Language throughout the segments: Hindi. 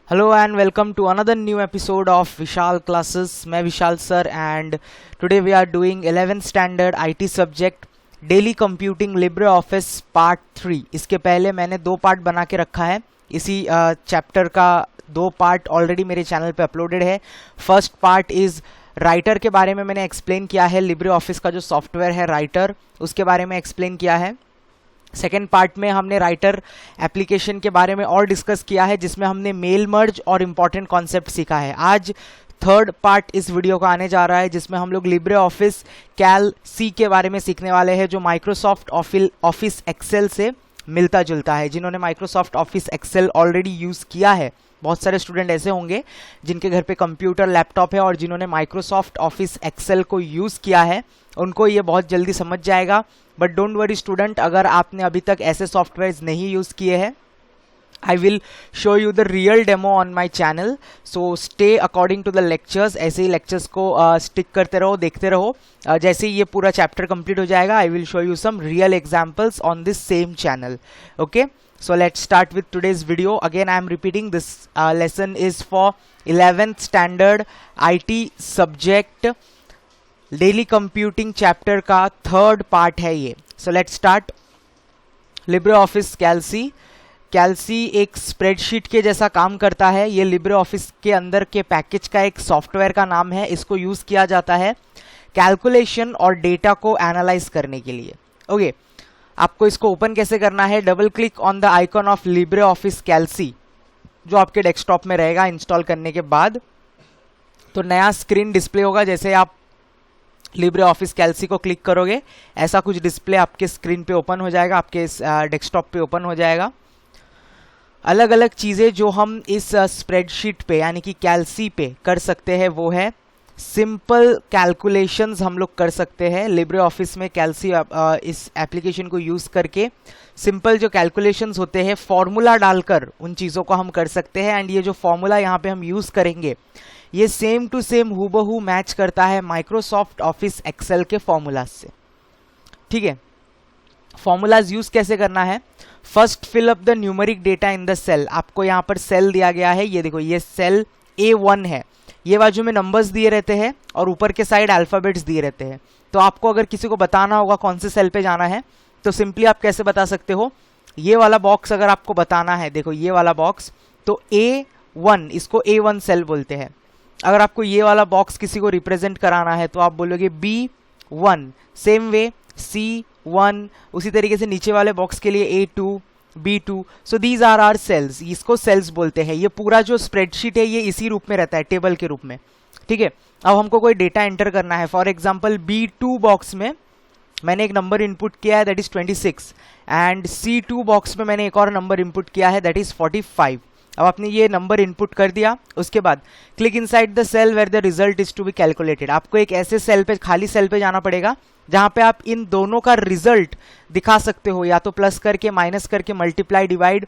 Hello and welcome to another new episode of Vishal Classes. मैं विशाल sir and today we are doing 11th standard IT subject Daily Computing LibreOffice Part 3. इसके पहले मैंने दो पार्ट बना के रखा है. इसी चैप्टर का दो पार्ट ऑलरेडी मेरे चैनल पे अपलोडेड है. फर्स्ट पार्ट इज़ राइटर के बारे में मैंने एक्सप्लेन किया है. LibreOffice का जो सॉफ्टवेयर है राइटर उसके बारे में एक्सप्लेन किया है. सेकेंड पार्ट में हमने राइटर एप्लीकेशन के बारे में और डिस्कस किया है जिसमें हमने मेल मर्ज और इम्पॉर्टेंट कॉन्सेप्ट सीखा है. आज थर्ड पार्ट इस वीडियो का आने जा रहा है जिसमें हम लोग लिब्रे ऑफिस कैल सी के बारे में सीखने वाले हैं जो माइक्रोसॉफ्ट ऑफिस एक्सेल से मिलता जुलता है. जिन्होंने Microsoft office excel already use किया है, बहुत सारे स्टूडेंट ऐसे होंगे जिनके घर पे कंप्यूटर लैपटॉप है और जिन्होंने माइक्रोसॉफ्ट ऑफिस एक्सेल को यूज़ किया है उनको ये बहुत जल्दी समझ जाएगा. बट डोंट वरी स्टूडेंट, अगर आपने अभी तक ऐसे सॉफ्टवेयर नहीं यूज़ किए हैं, I will show you the real demo on my channel. So stay according to the lectures. ऐसे ही लेक्चर्स को स्टिक करते रहो, देखते रहो. जैसे ही ये पूरा चैप्टर कंप्लीट हो जाएगा I will show you some real examples on this same channel. Okay, so let's start with today's video. Again I am repeating, this lesson is for 11th standard IT subject daily computing chapter का थर्ड पार्ट है ये. So let's start. LibreOffice कैलसी. कैलसी एक स्प्रेडशीट के जैसा काम करता है. ये LibreOffice के अंदर के पैकेज का एक सॉफ्टवेयर का नाम है. इसको यूज़ किया जाता है कैलकुलेशन और डेटा को एनालाइज करने के लिए. ओके, आपको इसको ओपन कैसे करना है? Double click on the icon of LibreOffice कैलसी जो आपके डेस्कटॉप में रहेगा. इंस्टॉल करने के बाद तो नया स्क्रीन डिस्प्ले होगा. जैसे आप LibreOffice कैलसी को क्लिक करोगे ऐसा कुछ डिस्प्ले आपके स्क्रीन पे ओपन हो जाएगा, आपके डेस्कटॉप पे ओपन हो जाएगा. अलग अलग चीज़ें जो हम इस स्प्रेडशीट पे यानी कि कैलसी पे कर सकते हैं वो है सिंपल कैलकुलेशंस हम लोग कर सकते हैं. LibreOffice में कैलसी इस एप्लीकेशन को यूज़ करके सिंपल जो कैलकुलेशंस होते हैं फॉर्मूला डालकर उन चीज़ों को हम कर सकते हैं. एंड ये जो फॉर्मूला यहाँ पे हम यूज़ करेंगे ये सेम टू सेम हूबहू मैच करता है माइक्रोसॉफ्ट ऑफिस एक्सेल के फॉर्मूलाज से. ठीक है, फॉर्मूलाज यूज़ कैसे करना है? First fill up the numeric data in the cell. आपको यहाँ पर सेल दिया गया है, ये देखो ये सेल A1 है. ये बाजू में नंबर्स दिए रहते हैं और ऊपर के साइड अल्फ़ाबेट्स दिए रहते हैं. तो आपको अगर किसी को बताना होगा कौन से सेल पे जाना है तो सिंपली आप कैसे बता सकते हो? ये वाला बॉक्स अगर आपको बताना है, देखो ये वाला बॉक्स, तो A1 इसको A1 सेल बोलते हैं. अगर आपको ये वाला बॉक्स किसी को रिप्रेजेंट कराना है तो आप बोलोगे B1. सेम वे C1, उसी तरीके से नीचे वाले बॉक्स के लिए A2, B2. So these are are cells. इसको सेल्स बोलते हैं. ये पूरा जो स्प्रेडशीट है ये इसी रूप में रहता है, टेबल के रूप में. ठीक है, अब हमको कोई डेटा एंटर करना है. फॉर एग्जांपल B2 बॉक्स में मैंने एक नंबर इनपुट किया है that is 26 and C2 box में मैंने एक और नंबर इनपुट किया है दैट इज 45. अब आपने ये नंबर इनपुट कर दिया, उसके बाद click inside the cell where the result is to be calculated. आपको एक ऐसे सेल पे, खाली सेल पे जाना पड़ेगा जहां पे आप इन दोनों का रिजल्ट दिखा सकते हो, या तो प्लस करके, माइनस करके, मल्टीप्लाई, डिवाइड,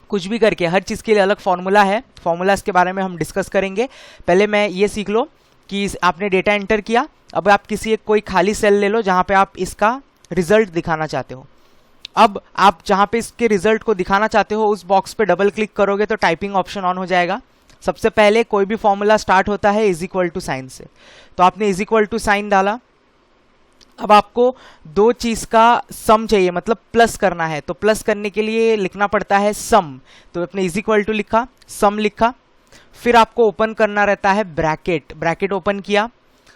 कुछ भी करके. हर चीज़ के लिए अलग फॉर्मूला है. फॉर्मूलाज के बारे में हम डिस्कस करेंगे. पहले मैं ये सीख लो कि आपने डेटा एंटर किया. अब आप किसी एक कोई खाली सेल ले लो जहां पे आप इसका रिजल्ट दिखाना चाहते हो. अब आप जहां पे इसके रिजल्ट को दिखाना चाहते हो उस बॉक्स पे डबल क्लिक करोगे तो टाइपिंग ऑप्शन ऑन हो जाएगा. सबसे पहले कोई भी फॉर्मूला स्टार्ट होता है इज इक्वल टू साइन से, तो आपने इज इक्वल टू साइन डाला. अब आपको दो चीज का सम चाहिए, मतलब प्लस करना है, तो प्लस करने के लिए लिखना पड़ता है सम. तो आपने इज इक्वल टू लिखा, सम लिखा. फिर आपको ओपन करना रहता है ब्रैकेट. ब्रैकेट ओपन किया.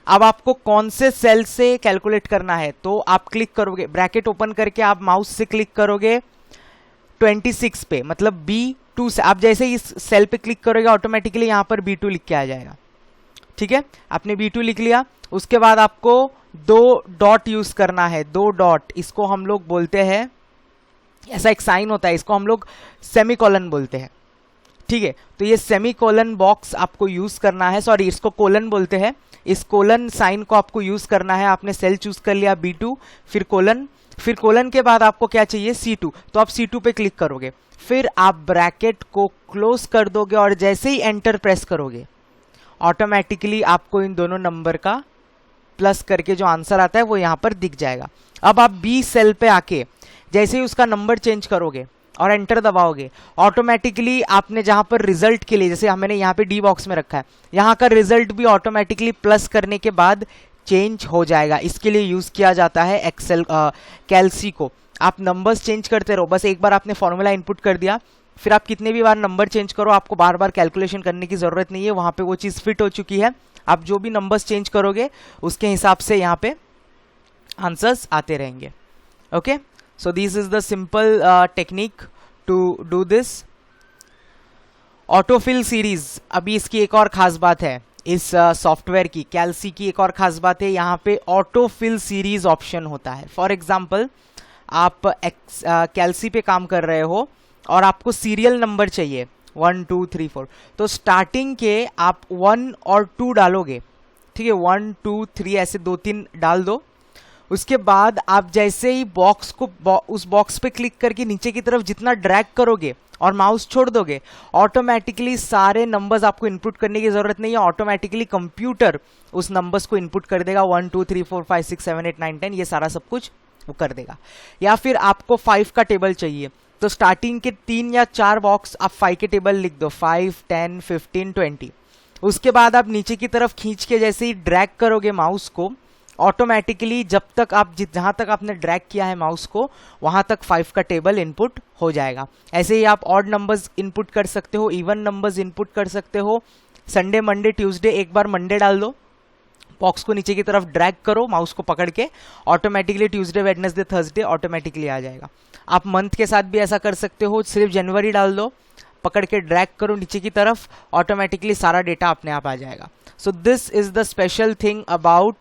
अब आपको कौन से सेल से कैलकुलेट करना है तो आप क्लिक करोगे, ब्रैकेट ओपन करके आप माउस से क्लिक करोगे 26 पे, मतलब B2 से. आप जैसे इस सेल पे क्लिक करोगे ऑटोमेटिकली यहाँ पर B2 लिख के आ जाएगा. ठीक है, आपने B2 लिख लिया. उसके बाद आपको दो डॉट यूज करना है. दो डॉट, इसको हम लोग बोलते हैं, ऐसा एक साइन होता है, इसको हम लोग सेमीकोलन बोलते हैं. ठीक है, तो ये सेमीकोलन बॉक्स आपको यूज करना है. सॉरी, इसको कोलन बोलते हैं. इस कोलन साइन को आपको यूज करना है. आपने सेल चूज कर लिया B2, फिर कोलन, फिर कोलन के बाद आपको क्या चाहिए? C2. तो आप C2 पे क्लिक करोगे, फिर आप ब्रैकेट को क्लोज कर दोगे और जैसे ही एंटर प्रेस करोगे ऑटोमेटिकली आपको इन दोनों नंबर का प्लस करके जो आंसर आता है वो यहाँ पर दिख जाएगा. अब आप B सेल पे आके जैसे ही उसका नंबर चेंज करोगे और एंटर दबाओगे, ऑटोमेटिकली आपने जहां पर रिजल्ट के लिए, जैसे मैंने यहाँ पे डी बॉक्स में रखा है, यहाँ का रिजल्ट भी ऑटोमेटिकली प्लस करने के बाद चेंज हो जाएगा। इसके लिए यूज किया जाता है एक्सेल कैल्सी को। आप नंबर्स चेंज करते रहो, बस एक बार आपने फॉर्मूला इनपुट कर दिया, फिर आप कितने भी बार नंबर चेंज करो, आपको बार बार कैलकुलेशन करने की जरूरत नहीं है, वहां पे वो चीज फिट हो चुकी है। आप जो भी नंबर्स चेंज करोगे उसके हिसाब से यहाँ पे आंसर्स आते रहेंगे। Okay, so this is the simple technique to do this. Autofill series, अभी इसकी एक और खास बात है इस सॉफ्टवेयर की, कैल्सी की एक और खास बात है, यहाँ पे ऑटोफिल सीरीज ऑप्शन होता है। फॉर एग्जाम्पल आप कैल्सी पे काम कर रहे हो और आपको सीरियल नंबर चाहिए 1 2 3 4, तो स्टार्टिंग के आप 1 और 2 डालोगे, ठीक है, 1 2 3 ऐसे 2-3 डाल दो। उसके बाद आप जैसे ही बॉक्स को उस बॉक्स पे क्लिक करके नीचे की तरफ जितना ड्रैग करोगे और माउस छोड़ दोगे, ऑटोमेटिकली सारे नंबर्स आपको इनपुट करने की जरूरत नहीं है, ऑटोमेटिकली कंप्यूटर उस नंबर्स को इनपुट कर देगा। 1 2 3 4 5 6 7 8 9 10 ये सारा सब कुछ वो कर देगा। या फिर आपको 5 का टेबल चाहिए, तो स्टार्टिंग के 3 या 4 बॉक्स आप 5 के टेबल लिख दो, 5 10 15 20। उसके बाद आप नीचे की तरफ खींच के जैसे ही ड्रैग करोगे माउस को, ऑटोमेटिकली जब तक आप जहां तक आपने ड्रैग किया है माउस को, वहां तक 5 का टेबल इनपुट हो जाएगा। ऐसे ही आप ऑड नंबर्स इनपुट कर सकते हो, इवन नंबर्स इनपुट कर सकते हो। संडे मंडे ट्यूसडे, एक बार मंडे डाल दो, बॉक्स को नीचे की तरफ ड्रैग करो माउस को पकड़ के, automatically Tuesday Wednesday Thursday automatically आ जाएगा। आप मंथ के साथ भी ऐसा कर सकते हो, सिर्फ जनवरी डाल दो, पकड़ के ड्रैग करो नीचे की तरफ, ऑटोमेटिकली सारा डेटा अपने आप आ जाएगा। So this is the special thing about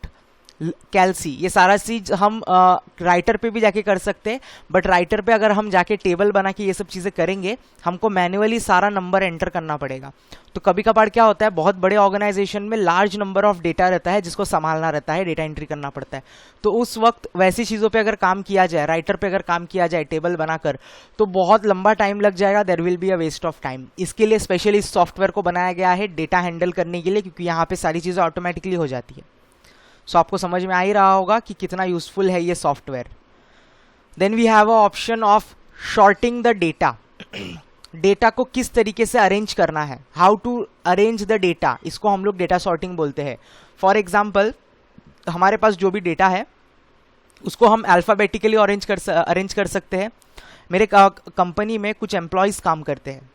कैल्सी। ये सारा चीज हम राइटर पे भी जाके कर सकते हैं, बट राइटर पे अगर हम जाके टेबल बना के ये सब चीजें करेंगे, हमको मैन्युअली सारा नंबर एंटर करना पड़ेगा। तो कभी कभार क्या होता है, बहुत बड़े ऑर्गेनाइजेशन में लार्ज नंबर ऑफ डेटा रहता है जिसको संभालना रहता है, डेटा एंट्री करना पड़ता है। तो उस वक्त वैसी चीजों पे अगर काम किया जाए, राइटर पे अगर काम किया जाए टेबल बनाकर, तो बहुत लंबा टाइम लग जाएगा, there will be a waste of time. इसके लिए स्पेशली इस सॉफ्टवेयर को बनाया गया है डेटा हैंडल करने के लिए, क्योंकि यहाँ पे सारी चीजें ऑटोमेटिकली हो जाती है। सो आपको समझ में आ ही रहा होगा कि कितना यूजफुल है ये software. Then we have a option of shorting the data. Data को किस तरीके से अरेंज करना है, how to arrange the data, इसको हम लोग डेटा सॉर्टिंग बोलते हैं। फॉर एग्जाम्पल, हमारे पास जो भी डेटा है उसको हम अल्फाबेटिकली अरेंज कर सकते हैं। मेरे कंपनी में कुछ एम्प्लॉयज काम करते हैं,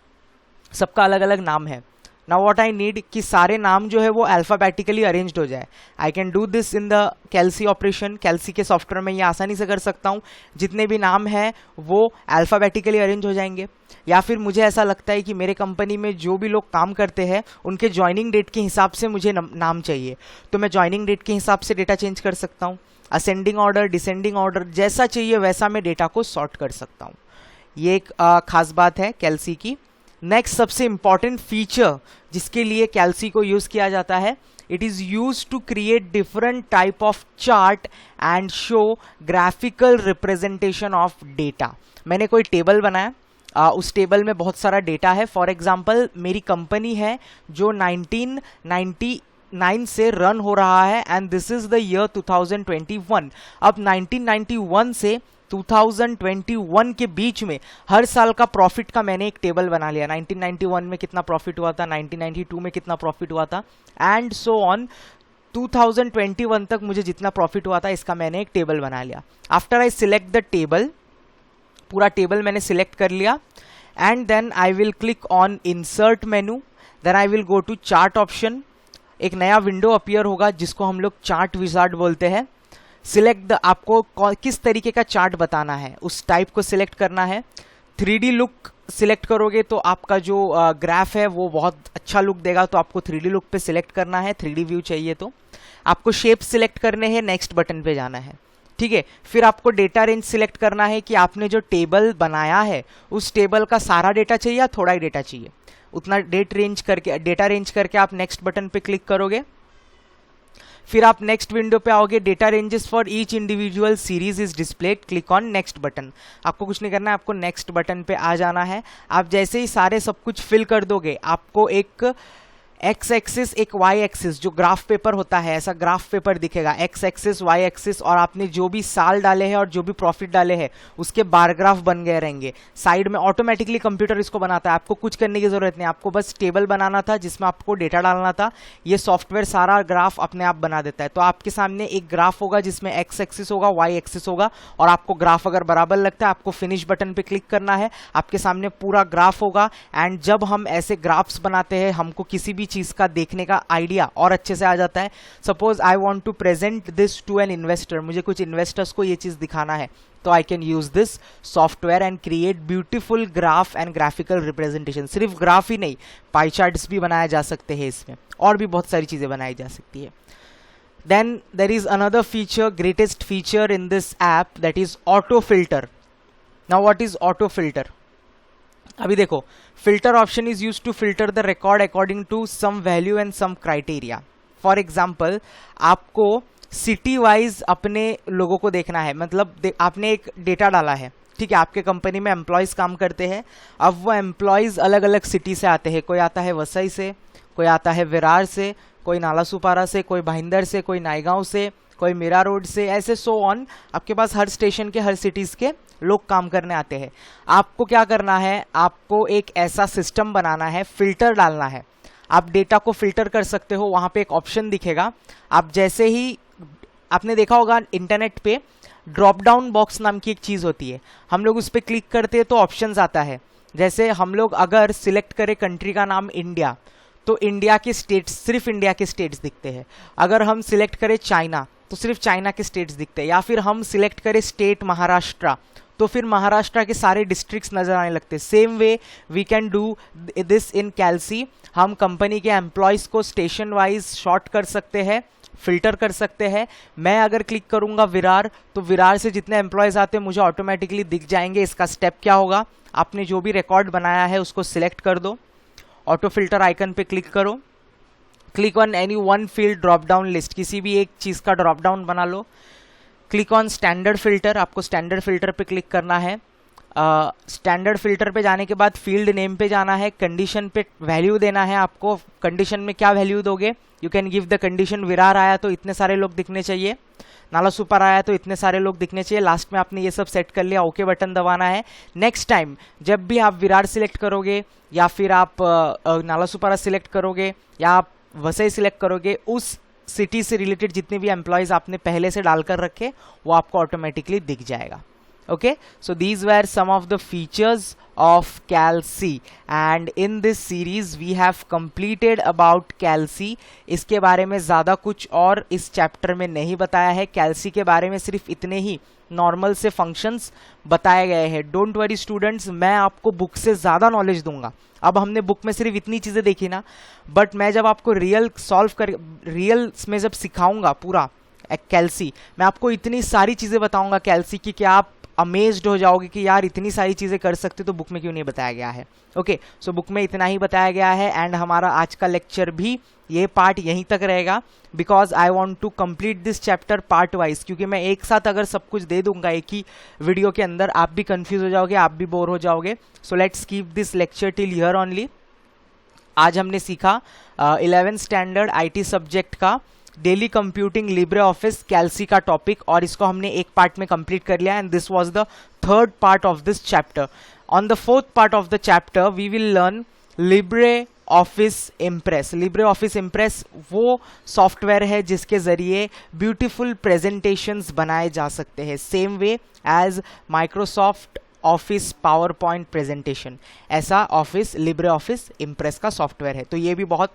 सबका अलग अलग नाम है। नाउ व्हाट आई नीड कि सारे नाम जो है वो अल्फाबेटिकली अरेंज्ड हो जाए। I can do this in the कैल्सी ऑपरेशन। कैल्सी के सॉफ्टवेयर में ये आसानी से कर सकता हूँ, जितने भी नाम हैं वो अल्फाबेटिकली अरेंज हो जाएंगे। या फिर मुझे ऐसा लगता है कि मेरे कंपनी में जो भी लोग काम करते हैं उनके ज्वाइनिंग डेट के हिसाब से मुझे नाम चाहिए, तो मैं ज्वाइनिंग डेट के हिसाब से डेटा चेंज कर सकता हूँ। असेंडिंग ऑर्डर, डिसेंडिंग ऑर्डर, जैसा चाहिए वैसा मैं डेटा को सॉर्ट कर सकता हूँ। ये एक खास बात है कैल्सी की। नेक्स्ट सबसे इंपॉर्टेंट फीचर जिसके लिए कैल्सी को यूज किया जाता है, it is use to create different type of chart and show graphical representation of data. मैंने कोई टेबल बनाया, उस टेबल में बहुत सारा डेटा है। फॉर एग्जाम्पल, मेरी कंपनी है जो 1999 से रन हो रहा है and this is the year 2021। अब 1991 से 2021 के बीच में हर साल का प्रॉफिट का मैंने एक टेबल बना लिया। 1991 में कितना प्रॉफिट हुआ था, 1992 में कितना प्रॉफिट हुआ था, एंड सो ऑन 2021 तक मुझे जितना प्रॉफिट हुआ था इसका मैंने एक टेबल बना लिया। After I select the table, पूरा टेबल मैंने सिलेक्ट कर लिया, and then I will click on insert menu, then I will go to chart option. एक नया विंडो अपीयर होगा जिसको हम लोग चार्ट विजार्ड बोलते हैं। सिलेक्ट द, आपको किस तरीके का चार्ट बताना है उस टाइप को सिलेक्ट करना है। 3D लुक सिलेक्ट करोगे तो आपका जो ग्राफ है वो बहुत अच्छा लुक देगा, तो आपको 3D लुक पे सिलेक्ट करना है। 3D व्यू चाहिए तो आपको शेप सिलेक्ट करने हैं, नेक्स्ट बटन पे जाना है, ठीक है। फिर आपको डेटा रेंज सिलेक्ट करना है कि आपने जो टेबल बनाया है उस टेबल का सारा डेटा चाहिए या थोड़ा ही डेटा चाहिए, उतना डेटा रेंज करके आप नेक्स्ट बटन पे क्लिक करोगे। फिर आप नेक्स्ट विंडो पे आओगे, data ranges for each individual series is displayed, click on next button. आपको कुछ नहीं करना है, आपको नेक्स्ट बटन पे आ जाना है। आप जैसे ही सारे सब कुछ फिल कर दोगे, आपको एक एक्स एक्सिस एक वाई एक्सिस, जो ग्राफ पेपर होता है ऐसा ग्राफ पेपर दिखेगा, एक्स एक्सिस वाई एक्सिस, और आपने जो भी साल डाले हैं और जो भी प्रॉफिट डाले हैं उसके बार ग्राफ बन गए रहेंगे साइड में। ऑटोमेटिकली कंप्यूटर इसको बनाता है, आपको कुछ करने की जरूरत नहीं, आपको बस टेबल बनाना था जिसमें आपको डेटा डालना था, ये सॉफ्टवेयर सारा ग्राफ अपने आप बना देता है। तो आपके सामने एक ग्राफ होगा जिसमें एक्स एक्सिस होगा, वाई एक्सिस होगा, और आपको ग्राफ अगर बराबर लगता है आपको फिनिश बटन पे क्लिक करना है, आपके सामने पूरा ग्राफ होगा। एंड जब हम ऐसे ग्राफ्स बनाते हैं हमको किसी भी चीज का देखने का आइडिया और अच्छे से आ जाता है। Suppose I want to present this to an investor, मुझे कुछ इन्वेस्टर्स को ये चीज दिखाना है, तो I can use this software and create beautiful graph and graphical representation. सिर्फ ग्राफ ही नहीं, पाई चार्ट्स भी बनाया जा सकते हैं इसमें, और भी बहुत सारी चीजें बनाई जा सकती है। Then there is another feature, greatest feature in this app, that is auto filter. Now what is auto filter? अभी देखो, filter option is use to filter the record according to some value and some criteria. For example, आपको सिटी वाइज अपने लोगों को देखना है, मतलब आपने एक डेटा डाला है, ठीक है, आपके कंपनी में एम्प्लॉयज काम करते हैं, अब वो एम्प्लॉयज अलग अलग सिटी से आते हैं, कोई आता है वसई से, कोई आता है विरार से, कोई नालासुपारा से, कोई भाईंदर से, कोई नायगांव से, कोई मीरा रोड से, ऐसे सो ऑन। आपके पास हर स्टेशन के, हर सिटीज के लोग काम करने आते हैं। आपको क्या करना है, आपको एक ऐसा सिस्टम बनाना है, फिल्टर डालना है। आप डेटा को फिल्टर कर सकते हो, वहां पे एक ऑप्शन दिखेगा। आप जैसे ही, आपने देखा होगा इंटरनेट पे ड्रॉप डाउन बॉक्स नाम की एक चीज होती है, हम लोग उस पर क्लिक करते हैं तो ऑप्शंस आता है। जैसे हम लोग अगर सिलेक्ट करें कंट्री का नाम इंडिया, तो इंडिया के स्टेट्स, सिर्फ इंडिया के स्टेट्स दिखते हैं। अगर हम सिलेक्ट करें चाइना, तो सिर्फ चाइना के स्टेट्स दिखते हैं। या फिर हम सिलेक्ट करें स्टेट महाराष्ट्र, तो फिर महाराष्ट्र के सारे डिस्ट्रिक्ट्स नजर आने लगते हैं। Same way we can do this in कैल्सी। हम कंपनी के एम्प्लॉयज को स्टेशन वाइज शॉर्ट कर सकते हैं, फिल्टर कर सकते हैं। मैं अगर क्लिक करूंगा विरार, तो विरार से जितने एम्प्लॉयज आते हैं मुझे ऑटोमेटिकली दिख जाएंगे। इसका स्टेप क्या होगा, आपने जो भी रिकॉर्ड बनाया है उसको सिलेक्ट कर दो, ऑटो फिल्टर आइकन पे क्लिक करो, click on any one field drop down list, किसी भी एक चीज का ड्रॉप डाउन बना लो। क्लिक ऑन स्टैंडर्ड फिल्टर, आपको स्टैंडर्ड फिल्टर पे क्लिक करना है। स्टैंडर्ड फिल्टर पे जाने के बाद फील्ड नेम पे जाना है, कंडीशन पे वैल्यू देना है आपको। कंडीशन में क्या वैल्यू दोगे, you can give the condition Virar आया तो इतने सारे लोग दिखने चाहिए, नालासुपारा आया तो इतने सारे लोग दिखने चाहिए। लास्ट में आपने ये सब सेट कर लिया, ओके बटन दबाना है। नेक्स्ट टाइम जब भी आप विरार सिलेक्ट करोगे, या फिर आप नालासुपारा सिलेक्ट करोगे, या आप वसई सिलेक्ट करोगे, उस सिटी से रिलेटेड जितने भी एम्प्लॉयज आपने पहले से डालकर रखे वो आपको ऑटोमेटिकली दिख जाएगा। Okay, so these were some of the features of CalC, and in this series we have completed about CalC. इसके बारे में ज़्यादा कुछ और इस चैप्टर में नहीं बताया है। CalC के बारे में सिर्फ इतने ही नॉर्मल से फंक्शंस बताए गए हैं। डोंट वरी स्टूडेंट्स, मैं आपको बुक से ज़्यादा नॉलेज दूंगा। अब हमने बुक में सिर्फ इतनी चीज़ें देखी ना, बट मैं जब आपको रियल में जब सिखाऊंगा पूरा CalC, मैं आपको इतनी सारी चीज़ें बताऊंगा CalC की कि आप अमेज्ड हो जाओगे कि यार इतनी सारी चीज़ें कर सकते तो बुक में क्यों नहीं बताया गया है। ओके, सो बुक में इतना ही बताया गया है, एंड हमारा आज का लेक्चर भी ये पार्ट यहीं तक रहेगा, because I want to complete this chapter part wise. क्योंकि मैं एक साथ अगर सब कुछ दे दूंगा एक ही वीडियो के अंदर, आप भी कंफ्यूज हो जाओगे, आप भी बोर हो जाओगे। So let's keep this lecture till here only. आज हमने सीखा 11th स्टैंडर्ड IT सब्जेक्ट का डेली कंप्यूटिंग लिब्रे ऑफिस कैल्सी का टॉपिक, और इसको हमने एक पार्ट में कंप्लीट कर लिया, and this was the third part of this chapter. On the fourth part of the chapter we will learn Libre office impress. Libre office impress वो सॉफ्टवेयर है जिसके जरिए ब्यूटीफुल प्रेजेंटेशंस बनाए जा सकते हैं, same way as Microsoft office power point presentation. ऐसा ऑफिस लिब्रे ऑफिस इम्प्रेस का सॉफ्टवेयर है, तो ये भी बहुत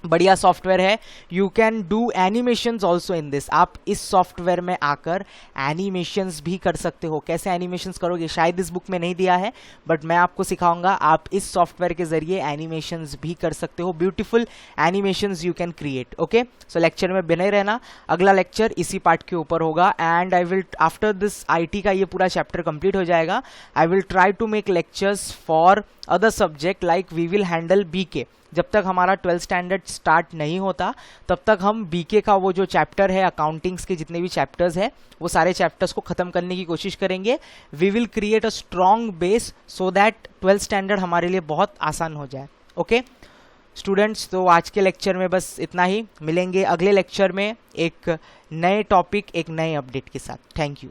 बढ़िया सॉफ्टवेयर है। You can do animations also in this. आप इस सॉफ्टवेयर में आकर एनिमेशंस भी कर सकते हो। कैसे एनिमेशंस करोगे शायद इस बुक में नहीं दिया है, बट मैं आपको सिखाऊंगा। आप इस सॉफ्टवेयर के जरिए एनिमेशंस भी कर सकते हो, beautiful animations you can create. Okay, so lecture में बने रहना, अगला लेक्चर इसी पार्ट के ऊपर होगा, and I will after this IT का ये पूरा चैप्टर कंप्लीट हो जाएगा, I will try to make lectures for other subject like we will handle BK। जब तक हमारा 12th स्टैंडर्ड स्टार्ट नहीं होता तब तक हम BK का वो जो चैप्टर है, अकाउंटिंग्स के जितने भी चैप्टर्स है, वो सारे चैप्टर्स को खत्म करने की कोशिश करेंगे। We will create a strong base so that 12th standard हमारे लिए बहुत आसान हो जाए। ओके, स्टूडेंट्स, तो आज के लेक्चर में बस इतना ही। मिलेंगे अगले लेक्चर में एक नए टॉपिक, एक नए अपडेट के साथ। Thank you.